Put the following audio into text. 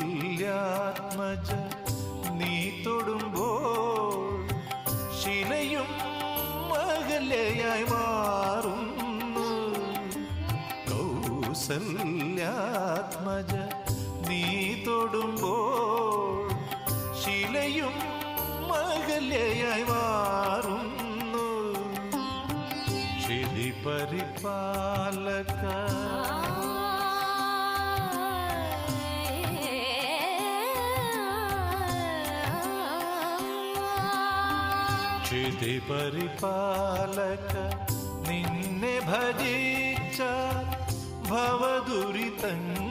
കൗസല്യാത്മജ നീ തൊടുമ്പോൾ ശിലയും അകലെയായി മാറുന്നു. കൗസല്യാത്മജ നീ തൊടുമ്പോൾ ശിലയും അകലെയായി മാറുന്നു. ക്ഷിതി പരിപാലക ക്ഷിതി പരിപാലക നിന്നെ ഭജിച്ച ഭവദുരിതങ്ങൾ